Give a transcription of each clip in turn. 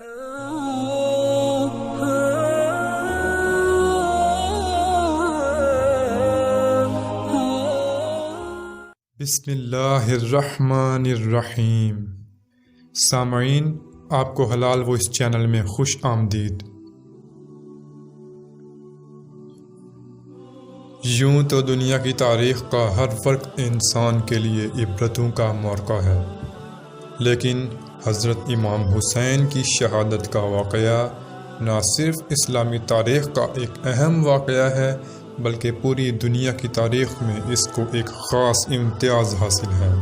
بسم اللہ الرحمن الرحیم۔ سامعین، آپ کو حلال وائس چینل میں خوش آمدید۔ یوں تو دنیا کی تاریخ کا ہر فرق انسان کے لیے عبرتوں کا موقع ہے، لیکن حضرت امام حسین کی شہادت کا واقعہ نہ صرف اسلامی تاریخ کا ایک اہم واقعہ ہے بلکہ پوری دنیا کی تاریخ میں اس کو ایک خاص امتیاز حاصل ہے۔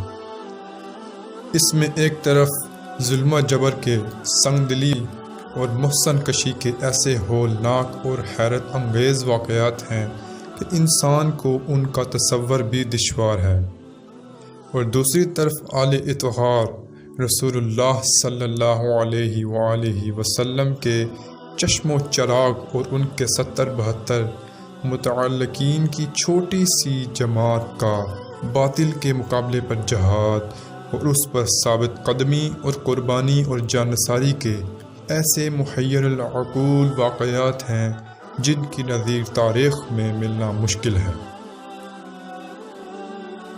اس میں ایک طرف ظلم و جبر کے سنگ دلی اور محسن کشی کے ایسے ہولناک اور حیرت انگیز واقعات ہیں کہ انسان کو ان کا تصور بھی دشوار ہے، اور دوسری طرف آل اطہار رسول اللہ صلی اللہ علیہ وآلہ وسلم کے چشم و چراغ اور ان کے 70-72 متعلقین کی چھوٹی سی جماعت کا باطل کے مقابلے پر جہاد اور اس پر ثابت قدمی اور قربانی اور جانثاری کے ایسے محیر العقول واقعات ہیں جن کی نظیر تاریخ میں ملنا مشکل ہے۔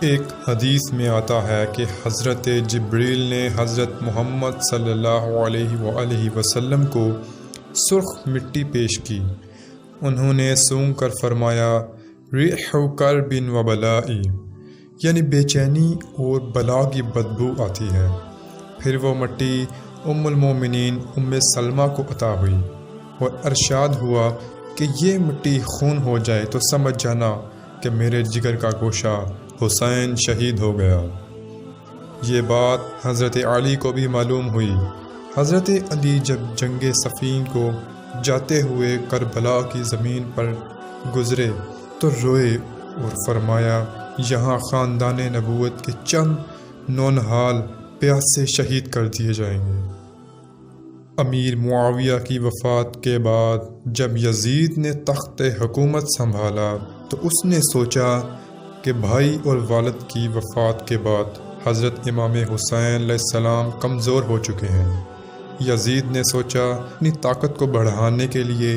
ایک حدیث میں آتا ہے کہ حضرت جبریل نے حضرت محمد صلی اللہ علیہ وآلہ وسلم کو سرخ مٹی پیش کی۔ انہوں نے سونگھ کر فرمایا، ریح کرب و بلائی، یعنی بے چینی اور بلا کی بدبو آتی ہے۔ پھر وہ مٹی ام المومنین ام سلمہ کو عطا ہوئی اور ارشاد ہوا کہ یہ مٹی خون ہو جائے تو سمجھ جانا کہ میرے جگر کا گوشہ حسین شہید ہو گیا۔ یہ بات حضرت علی کو بھی معلوم ہوئی۔ حضرت علی جب جنگ صفین کو جاتے ہوئے کربلا کی زمین پر گزرے تو روئے اور فرمایا، یہاں خاندان نبوت کے چند نونہال پیاس سے شہید کر دیے جائیں گے۔ امیر معاویہ کی وفات کے بعد جب یزید نے تخت حکومت سنبھالا تو اس نے سوچا کہ بھائی اور والد کی وفات کے بعد حضرت امام حسین علیہ السلام کمزور ہو چکے ہیں۔ یزید نے سوچا اپنی طاقت کو بڑھانے کے لیے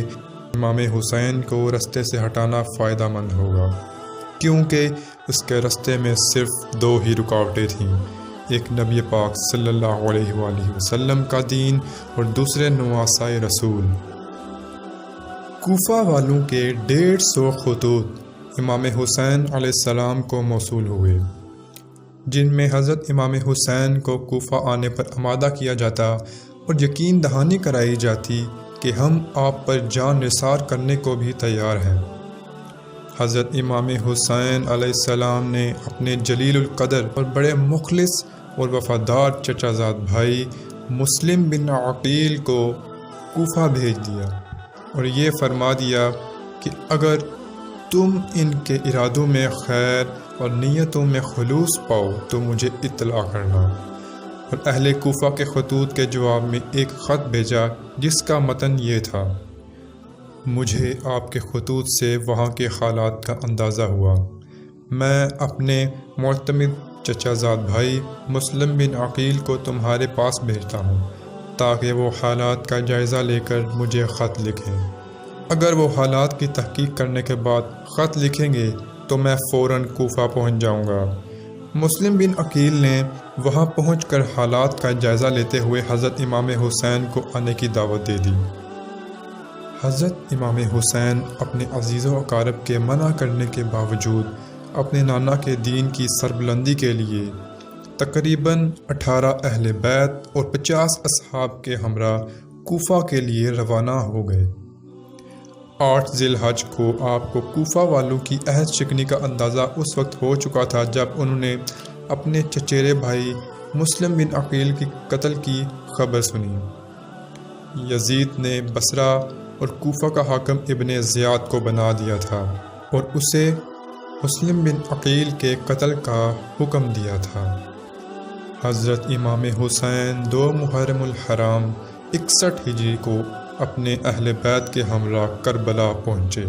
امام حسین کو رستے سے ہٹانا فائدہ مند ہوگا، کیونکہ اس کے رستے میں صرف 2 ہی رکاوٹیں تھیں، ایک نبی پاک صلی اللہ علیہ وآلہ وسلم کا دین اور دوسرے نواسائے رسول۔ کوفہ والوں کے 150 خطوط امام حسین علیہ السلام کو موصول ہوئے، جن میں حضرت امام حسین کو کوفہ آنے پر آمادہ کیا جاتا اور یقین دہانی کرائی جاتی کہ ہم آپ پر جان نثار کرنے کو بھی تیار ہیں۔ حضرت امام حسین علیہ السلام نے اپنے جلیل القدر اور بڑے مخلص اور وفادار چچا زاد بھائی مسلم بن عقیل کو کوفہ بھیج دیا اور یہ فرما دیا کہ اگر تم ان کے ارادوں میں خیر اور نیتوں میں خلوص پاؤ تو مجھے اطلاع کرنا۔ اور اہل کوفہ کے خطوط کے جواب میں ایک خط بھیجا جس کا متن یہ تھا، مجھے آپ کے خطوط سے وہاں کے حالات کا اندازہ ہوا۔ میں اپنے معتمد چچا زاد بھائی مسلم بن عقیل کو تمہارے پاس بھیجتا ہوں تاکہ وہ حالات کا جائزہ لے کر مجھے خط لکھیں۔ اگر وہ حالات کی تحقیق کرنے کے بعد خط لکھیں گے تو میں فوراً کوفہ پہنچ جاؤں گا۔ مسلم بن عقیل نے وہاں پہنچ کر حالات کا جائزہ لیتے ہوئے حضرت امام حسین کو آنے کی دعوت دے دی۔ حضرت امام حسین اپنے عزیز و اقارب کے منع کرنے کے باوجود اپنے نانا کے دین کی سربلندی کے لیے تقریباً 18 اہل بیت اور 50 اصحاب کے ہمراہ کوفہ کے لیے روانہ ہو گئے۔ 8 ذی الحج کو آپ کو کوفہ والوں کی عہد شکنی کا اندازہ اس وقت ہو چکا تھا جب انہوں نے اپنے چچیرے بھائی مسلم بن عقیل کی قتل کی خبر سنی۔ یزید نے بصرہ اور کوفہ کا حاکم ابن زیاد کو بنا دیا تھا اور اسے مسلم بن عقیل کے قتل کا حکم دیا تھا۔ حضرت امام حسین 2 محرم الحرام 61 ہجری کو اپنے اہل بیت کے ہمراہ کربلا پہنچے۔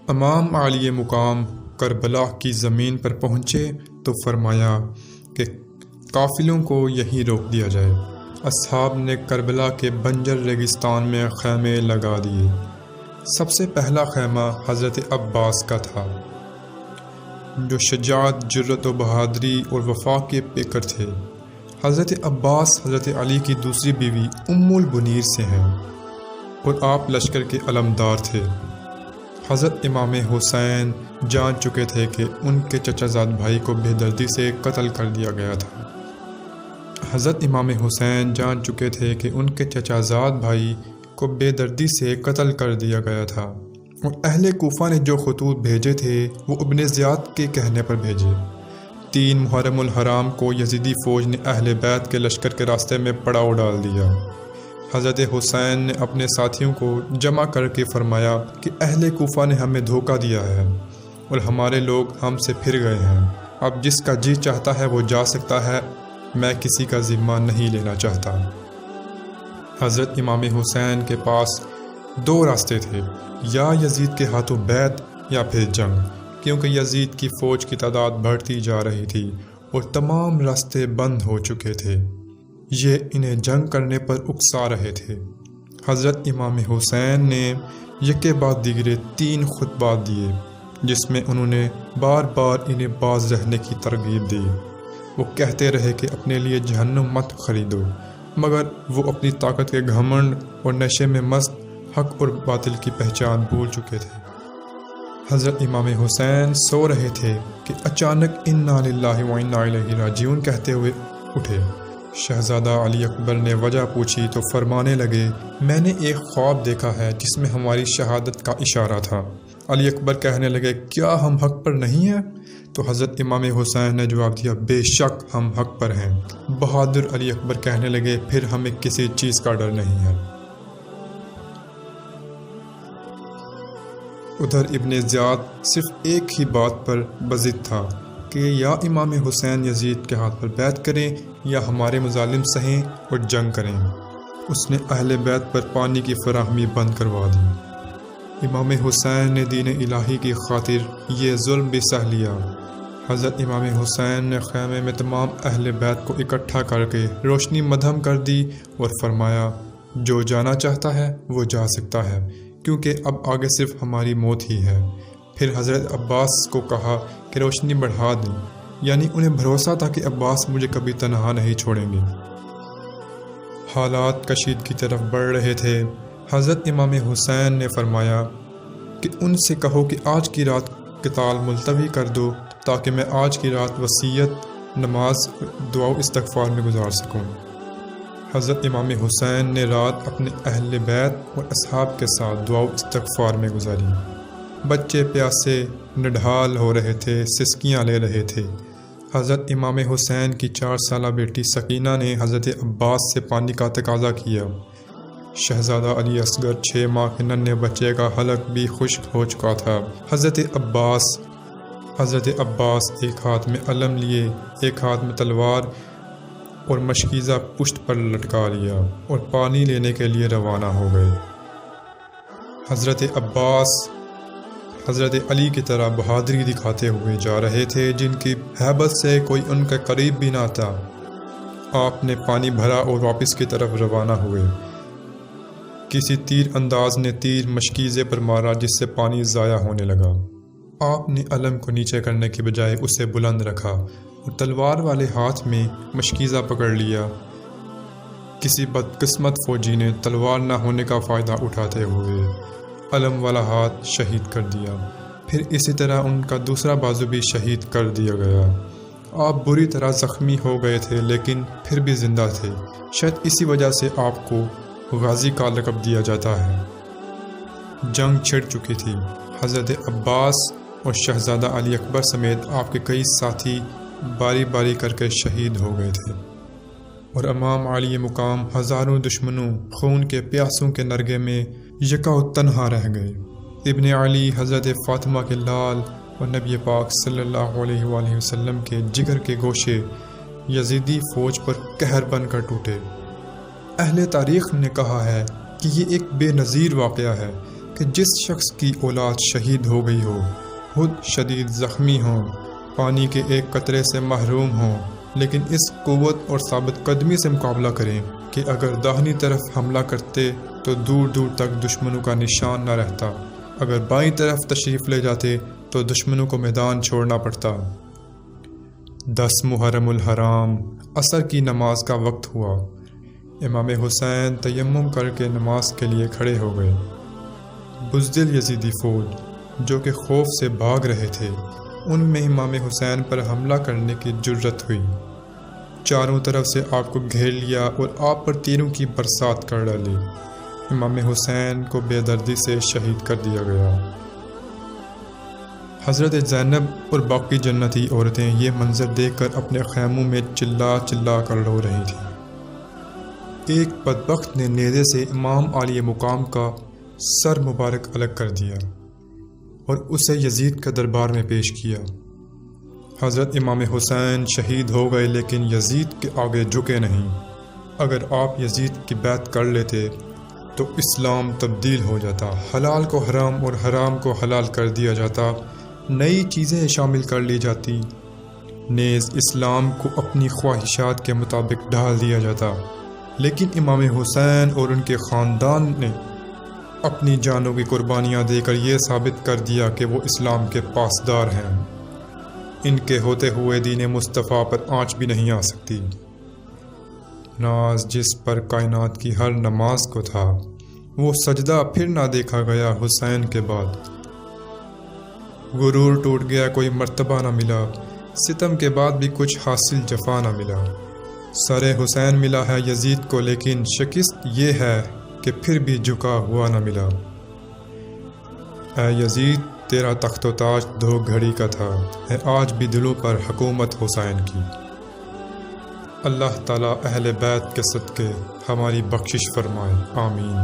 امام عالی مقام کربلا کی زمین پر پہنچے تو فرمایا کہ قافلوں کو یہیں روک دیا جائے۔ اصحاب نے کربلا کے بنجر ریگستان میں خیمے لگا دیے۔ سب سے پہلا خیمہ حضرت عباس کا تھا، جو شجاعت، جرأت و بہادری اور وفا کے پیکر تھے۔ حضرت عباس حضرت علی کی دوسری بیوی ام البنیر سے ہیں اور آپ لشکر کے علمدار تھے۔ حضرت امام حسین جان چکے تھے کہ ان کے چچا زاد بھائی کو بے دردی سے قتل کر دیا گیا تھا۔ حضرت امام حسین جان چکے تھے کہ ان کے چچا زاد بھائی کو بے دردی سے قتل کر دیا گیا تھا، اور اہل کوفہ نے جو خطوط بھیجے تھے وہ ابن زیاد کے کہنے پر بھیجے۔ 3 محرم الحرام کو یزیدی فوج نے اہل بیت کے لشکر کے راستے میں پڑاؤ ڈال دیا۔ حضرت حسین نے اپنے ساتھیوں کو جمع کر کے فرمایا کہ اہل کوفہ نے ہمیں دھوکہ دیا ہے اور ہمارے لوگ ہم سے پھر گئے ہیں۔ اب جس کا جی چاہتا ہے وہ جا سکتا ہے، میں کسی کا ذمہ نہیں لینا چاہتا۔ حضرت امام حسین کے پاس 2 راستے تھے، یا یزید کے ہاتھوں بیعت یا پھر جنگ، کیونکہ یزید کی فوج کی تعداد بڑھتی جا رہی تھی اور تمام راستے بند ہو چکے تھے۔ یہ انہیں جنگ کرنے پر اکسا رہے تھے۔ حضرت امام حسین نے یکے بعد دیگرے 3 خطبات دیے، جس میں انہوں نے بار بار انہیں باز رہنے کی ترغیب دی۔ وہ کہتے رہے کہ اپنے لیے جہنم مت خریدو، مگر وہ اپنی طاقت کے گھمنڈ اور نشے میں مست حق اور باطل کی پہچان بھول چکے تھے۔ حضرت امام حسین سو رہے تھے کہ اچانک انا للہ و انا الیہ راجعون کہتے ہوئے اٹھے۔ شہزادہ علی اکبر نے وجہ پوچھی تو فرمانے لگے، میں نے ایک خواب دیکھا ہے جس میں ہماری شہادت کا اشارہ تھا۔ علی اکبر کہنے لگے، کیا ہم حق پر نہیں ہیں؟ تو حضرت امام حسین نے جواب دیا، بے شک ہم حق پر ہیں۔ بہادر علی اکبر کہنے لگے، پھر ہمیں کسی چیز کا ڈر نہیں ہے۔ ادھر ابن زیاد صرف ایک ہی بات پر بضد تھا کہ یا امام حسین یزید کے ہاتھ پر بیعت کریں یا ہمارے مظالم سہیں اور جنگ کریں۔ اس نے اہل بیت پر پانی کی فراہمی بند کروا دی۔ امام حسین نے دین الہی کی خاطر یہ ظلم بھی سہ لیا۔ حضرت امام حسین نے خیمے میں تمام اہل بیت کو اکٹھا کر کے روشنی مدھم کر دی اور فرمایا، جو جانا چاہتا ہے وہ جا سکتا ہے، کیونکہ اب آگے صرف ہماری موت ہی ہے۔ پھر حضرت عباس کو کہا کہ روشنی بڑھا دیں، یعنی انہیں بھروسہ تھا کہ عباس مجھے کبھی تنہا نہیں چھوڑیں گے۔ حالات کشید کی طرف بڑھ رہے تھے۔ حضرت امام حسین نے فرمایا کہ ان سے کہو کہ آج کی رات قتال ملتوی کر دو، تاکہ میں آج کی رات وصیت، نماز، دعا و استغفار میں گزار سکوں۔ حضرت امام حسین نے رات اپنے اہل بیت اور اصحاب کے ساتھ دعا و استغفار میں گزاری۔ بچے پیاسے نڈھال ہو رہے تھے، سسکیاں لے رہے تھے۔ حضرت امام حسین کی 4 سالہ بیٹی سکینہ نے حضرت عباس سے پانی کا تقاضا کیا۔ شہزادہ علی اصغر 6 ماہ کے ننھے بچے کا حلق بھی خشک ہو چکا تھا۔ حضرت عباس ایک ہاتھ میں علم لیے، ایک ہاتھ میں تلوار اور مشکیزہ پشت پر لٹکا لیا اور پانی لینے کے لیے روانہ ہو گئے۔ حضرت عباس حضرت علی کی طرح بہادری دکھاتے ہوئے جا رہے تھے، جن کی ہیبت سے کوئی ان کے قریب بھی نہ تھا۔ آپ نے پانی بھرا اور واپس کی طرف روانہ ہوئے۔ کسی تیر انداز نے تیر مشکیزے پر مارا، جس سے پانی ضائع ہونے لگا۔ آپ نے علم کو نیچے کرنے کی بجائے اسے بلند رکھا اور تلوار والے ہاتھ میں مشکیزہ پکڑ لیا۔ کسی بدقسمت فوجی نے تلوار نہ ہونے کا فائدہ اٹھاتے ہوئے علم والا ہاتھ شہید کر دیا۔ پھر اسی طرح ان کا دوسرا بازو بھی شہید کر دیا گیا۔ آپ بری طرح زخمی ہو گئے تھے، لیکن پھر بھی زندہ تھے۔ شاید اسی وجہ سے آپ کو غازی کا لقب دیا جاتا ہے۔ جنگ چھڑ چکی تھی۔ حضرت عباس اور شہزادہ علی اکبر سمیت آپ کے کئی ساتھی باری باری کر کے شہید ہو گئے تھے، اور امام علی مقام ہزاروں دشمنوں خون کے پیاسوں کے نرگے میں یکا تنہا رہ گئے۔ ابن علی حضرت فاطمہ کے لال اور نبی پاک صلی اللہ علیہ وآلہ وسلم کے جگر کے گوشے یزیدی فوج پر قہر بن کر ٹوٹے۔ اہل تاریخ نے کہا ہے کہ یہ ایک بے نظیر واقعہ ہے کہ جس شخص کی اولاد شہید ہو گئی ہو، خود شدید زخمی ہوں، پانی کے ایک قطرے سے محروم ہوں، لیکن اس قوت اور ثابت قدمی سے مقابلہ کریں کہ کہ اگر داہنی طرف حملہ کرتے تو دور دور تک دشمنوں کا نشان نہ رہتا، اگر بائیں طرف تشریف لے جاتے تو دشمنوں کو میدان چھوڑنا پڑتا۔ 10 محرم الحرام عصر کی نماز کا وقت ہوا۔ امام حسین تیمم کر کے نماز کے لیے کھڑے ہو گئے۔ بزدل یزیدی فوج جو کہ خوف سے بھاگ رہے تھے، ان میں امام حسین پر حملہ کرنے کی جرت ہوئی۔ چاروں طرف سے آپ کو گھیر لیا اور آپ پر تیروں کی برسات کر ڈالی۔ امام حسین کو بے دردی سے شہید کر دیا گیا۔ حضرت زینب اور باقی جنتی عورتیں یہ منظر دیکھ کر اپنے خیموں میں چلا چلا کر رو رہی تھیں۔ ایک بدبخت نے نیزے سے امام عالی مقام کا سر مبارک الگ کر دیا اور اسے یزید کے دربار میں پیش کیا۔ حضرت امام حسین شہید ہو گئے، لیکن یزید کے آگے جھکے نہیں۔ اگر آپ یزید کی بیعت کر لیتے تو اسلام تبدیل ہو جاتا، حلال کو حرام اور حرام کو حلال کر دیا جاتا، نئی چیزیں شامل کر لی جاتی، نیز اسلام کو اپنی خواہشات کے مطابق ڈھال دیا جاتا۔ لیکن امام حسین اور ان کے خاندان نے اپنی جانوں کی قربانیاں دے کر یہ ثابت کر دیا کہ وہ اسلام کے پاسدار ہیں۔ ان کے ہوتے ہوئے دین مصطفیٰ پر آنچ بھی نہیں آ سکتی۔ ناز جس پر کائنات کی ہر نماز کو تھا، وہ سجدہ پھر نہ دیکھا گیا حسین کے بعد۔ غرور ٹوٹ گیا، کوئی مرتبہ نہ ملا، ستم کے بعد بھی کچھ حاصل جفا نہ ملا۔ سر حسین ملا ہے یزید کو، لیکن شکست یہ ہے کہ پھر بھی جھکا ہوا نہ ملا۔ اے یزید، تیرا تخت و تاج 2 گھڑی کا تھا، ہے آج بھی دلوں پر حکومت حسین کی۔ اللہ تعالیٰ اہل بیت کے صدقے ہماری بخشش فرمائے، آمین۔